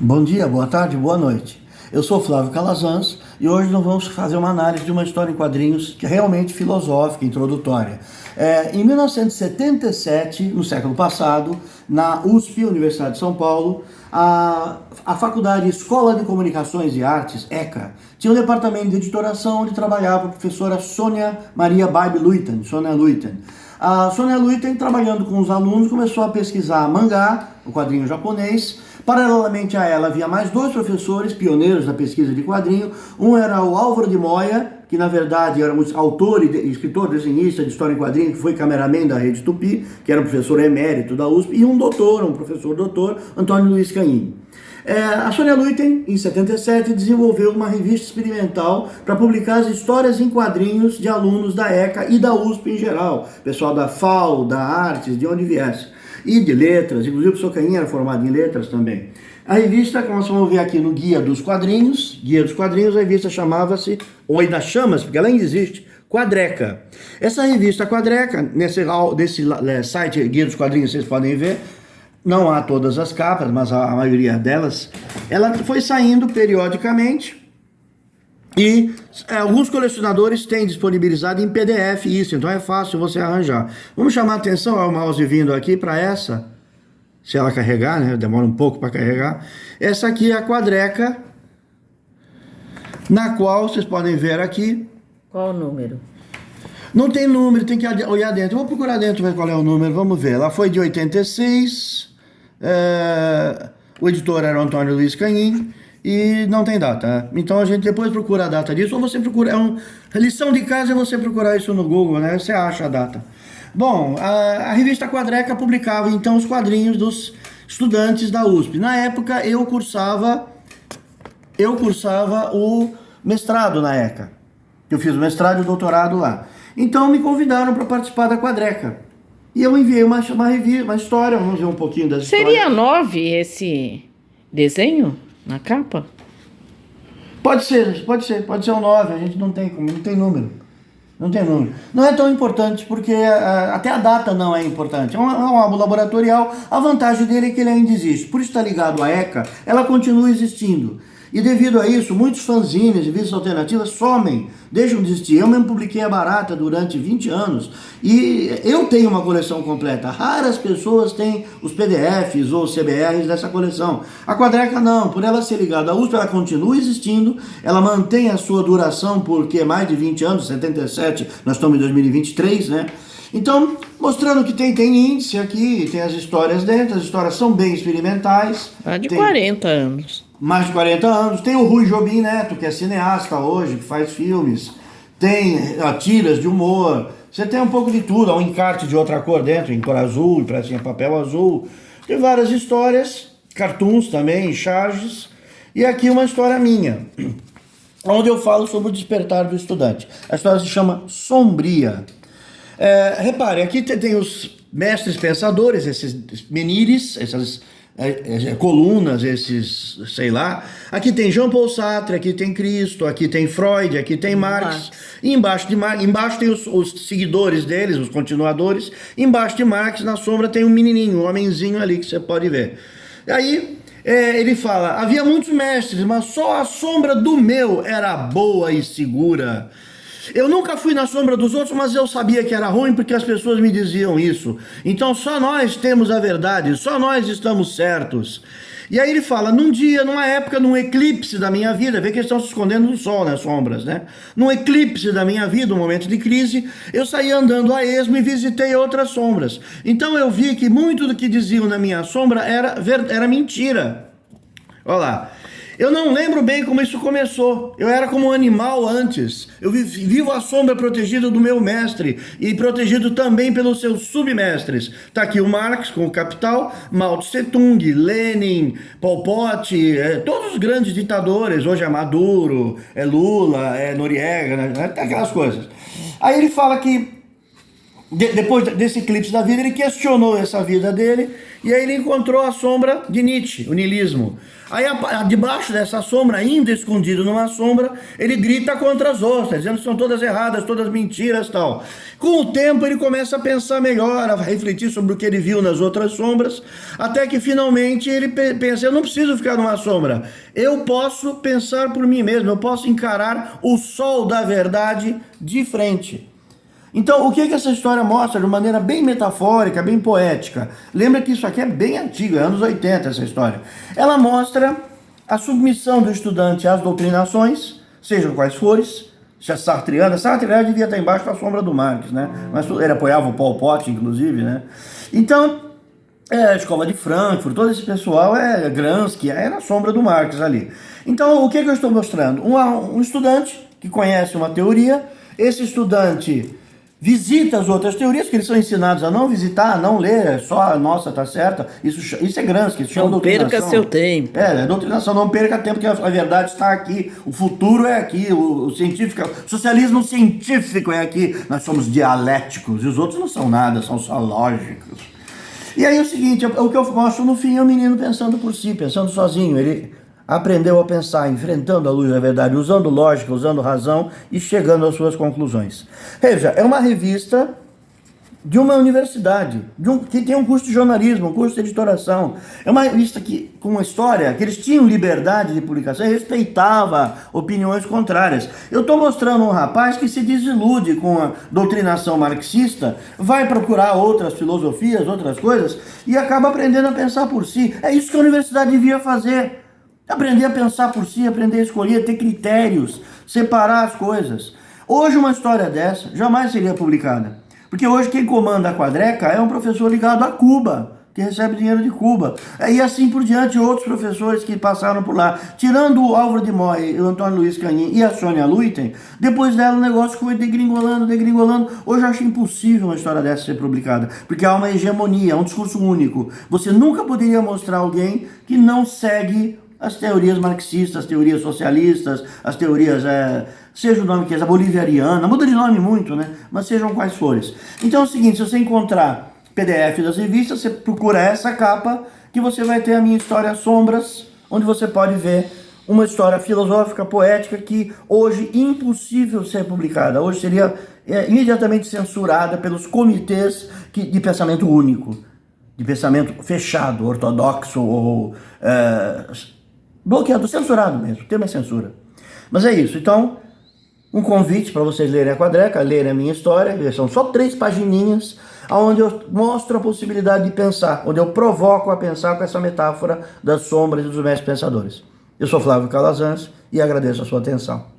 Bom dia, boa tarde, boa noite. Eu sou Flávio Calazans e hoje nós vamos fazer uma análise de uma história em quadrinhos que é realmente filosófica, introdutória. Em 1977, no século passado, na USP, Universidade de São Paulo, a Faculdade Escola de Comunicações e Artes, ECA, tinha um departamento de editoração onde trabalhava a professora Sônia Maria Baibe Luiten, Sônia Luiten. A Sônia Luiten, trabalhando com os alunos, começou a pesquisar mangá, o quadrinho japonês. Paralelamente a ela, havia mais dois professores pioneiros da pesquisa de quadrinho. Um era o Álvaro de Moya, que na verdade era um autor e escritor, desenhista de história em quadrinho, que foi cameraman da Rede Tupi, que era um professor emérito da USP, e um professor doutor, Antônio Luiz Canhim. A Sônia Luiten, em 77, desenvolveu uma revista experimental para publicar as histórias em quadrinhos de alunos da ECA e da USP em geral, pessoal da FAO, da Artes, de onde viesse, e de letras, inclusive o professor Canhim era formado em letras também. A revista, como nós vamos ver aqui no Guia dos Quadrinhos, a revista chamava-se, ou ainda chama-se, porque ela ainda existe, Quadreca. Essa revista Quadreca, desse site Guia dos Quadrinhos, vocês podem ver, não há todas as capas, mas a maioria delas, ela foi saindo periodicamente e alguns colecionadores têm disponibilizado em PDF isso, então é fácil você arranjar. Vamos chamar a atenção ao mouse vindo aqui para essa, se ela carregar, né? Demora um pouco para carregar. Essa aqui é a Quadreca, na qual vocês podem ver aqui. Qual o número? Não tem número, tem que olhar dentro. Eu vou procurar dentro ver qual é o número, vamos ver. Ela foi de 86. O editor era o Antônio Luiz Canhim e não tem data. Então a gente depois procura a data disso, ou você procura, a lição de casa é você procurar isso no Google, né? Você acha a data. Bom, a revista Quadreca publicava então os quadrinhos dos estudantes da USP. Na época eu cursava o mestrado na ECA. Eu fiz o mestrado e o doutorado lá. Então me convidaram para participar da Quadreca. E eu enviei uma história, vamos ver um pouquinho das histórias. Seria 9 esse desenho na capa? Pode ser um 9, a gente não tem número. Não tem número. Não é tão importante, porque até a data não é importante. É um álbum laboratorial, a vantagem dele é que ele ainda existe. Por estar ligado à ECA, ela continua existindo. E devido a isso, muitos fanzines e revistas alternativas somem, deixam de existir. Eu mesmo publiquei a Barata durante 20 anos e eu tenho uma coleção completa. Raras pessoas têm os PDFs ou CBRs dessa coleção. A Quadreca não, por ela ser ligada à USP, ela continua existindo, ela mantém a sua duração por mais de 20 anos, 77, nós estamos em 2023, né? Então, mostrando que tem índice aqui, tem as histórias dentro, as histórias são bem experimentais. De 40 anos. Mais de 40 anos. Tem o Rui Jobim Neto, que é cineasta hoje, que faz filmes. Tem tiras de humor. Você tem um pouco de tudo. Há um encarte de outra cor dentro, em cor azul, impresso em papel azul. Tem várias histórias, cartoons também, charges. E aqui uma história minha, onde eu falo sobre o despertar do estudante. A história se chama Sombria. Repare, aqui tem os mestres pensadores, esses menires, essas colunas, esses, sei lá. Aqui tem Jean Paul Sartre, aqui tem Cristo, aqui tem Freud, aqui tem Marx. E embaixo tem os seguidores deles, os continuadores. Embaixo de Marx, na sombra, tem um menininho, um homenzinho ali que você pode ver. E aí ele fala, havia muitos mestres, mas só a sombra do meu era boa e segura. Eu nunca fui na sombra dos outros, mas eu sabia que era ruim porque as pessoas me diziam isso. Então só nós temos a verdade, só nós estamos certos. E aí ele fala, num dia, numa época, num eclipse da minha vida, vê que eles estão se escondendo no sol, nas sombras, né? Num eclipse da minha vida, um momento de crise, eu saí andando a esmo e visitei outras sombras. Então eu vi que muito do que diziam na minha sombra era mentira. Olha lá. Eu não lembro bem como isso começou. Eu era como um animal antes. Eu vivo à sombra protegido do meu mestre e protegido também pelos seus submestres. Está aqui o Marx com o Capital, Mao Tse Tung, Lenin, Pol Pot, todos os grandes ditadores. Hoje é Maduro, é Lula, é Noriega, né? Aquelas coisas. Aí ele fala que Depois desse eclipse da vida, ele questionou essa vida dele, e aí ele encontrou a sombra de Nietzsche, o niilismo. Aí, debaixo dessa sombra, ainda escondido numa sombra, ele grita contra as outras, dizendo que são todas erradas, todas mentiras e tal. Com o tempo, ele começa a pensar melhor, a refletir sobre o que ele viu nas outras sombras, até que finalmente ele pensa, eu não preciso ficar numa sombra, eu posso pensar por mim mesmo, eu posso encarar o sol da verdade de frente. Então, o que essa história mostra de maneira bem metafórica, bem poética? Lembra que isso aqui é bem antigo, é anos 80 essa história. Ela mostra a submissão do estudante às doutrinações, sejam quais forem, se é sartreana devia estar embaixo da sombra do Marx, né? Mas ele apoiava o Pol Pot, inclusive, né? Então, a escola de Frankfurt, todo esse pessoal, Gramsci, é na sombra do Marx ali. Então, o que eu estou mostrando? Um estudante que conhece uma teoria, esse estudante visita as outras teorias, que eles são ensinados a não visitar, a não ler, só a nossa tá certa. Isso é Gramsci, isso chama doutrinação. Não perca seu tempo. Doutrinação, não perca tempo, porque a verdade está aqui, o futuro é aqui, o socialismo científico é aqui, nós somos dialéticos, e os outros não são nada, são só lógicos. E aí é o seguinte, o que eu mostro no fim é o menino pensando por si, pensando sozinho, ele aprendeu a pensar, enfrentando a luz da verdade, usando lógica, usando razão e chegando às suas conclusões. Veja, é uma revista de uma universidade, que tem um curso de jornalismo, um curso de editoração. É uma revista com uma história que eles tinham liberdade de publicação e respeitava opiniões contrárias. Eu estou mostrando um rapaz que se desilude com a doutrinação marxista, vai procurar outras filosofias, outras coisas, e acaba aprendendo a pensar por si. É isso que a universidade devia fazer. Aprender a pensar por si, aprender a escolher, ter critérios, separar as coisas. Hoje uma história dessa jamais seria publicada. Porque hoje quem comanda a Quadreca é um professor ligado a Cuba, que recebe dinheiro de Cuba. E assim por diante, outros professores que passaram por lá. Tirando o Álvaro de Moy, o Antônio Luiz Canhim e a Sônia Luiten, depois dela o negócio foi degringolando. Hoje eu acho impossível uma história dessa ser publicada, porque há uma hegemonia, um discurso único. Você nunca poderia mostrar alguém que não segue as teorias marxistas, as teorias socialistas, as teorias, seja o nome que é, a bolivariana, muda de nome muito, né? Mas sejam quais forem. Então é o seguinte, se você encontrar PDF das revistas, você procura essa capa, que você vai ter a minha história Sombras, onde você pode ver uma história filosófica, poética, que hoje é impossível ser publicada. Hoje seria imediatamente censurada pelos comitês de pensamento único, de pensamento fechado, ortodoxo ou bloqueado, censurado mesmo, o termo é censura. Mas é isso, então, um convite para vocês lerem a Quadreca, lerem a minha história, são só 3 pagininhas, onde eu mostro a possibilidade de pensar, onde eu provoco a pensar com essa metáfora das sombras e dos mestres pensadores. Eu sou Flávio Calazans e agradeço a sua atenção.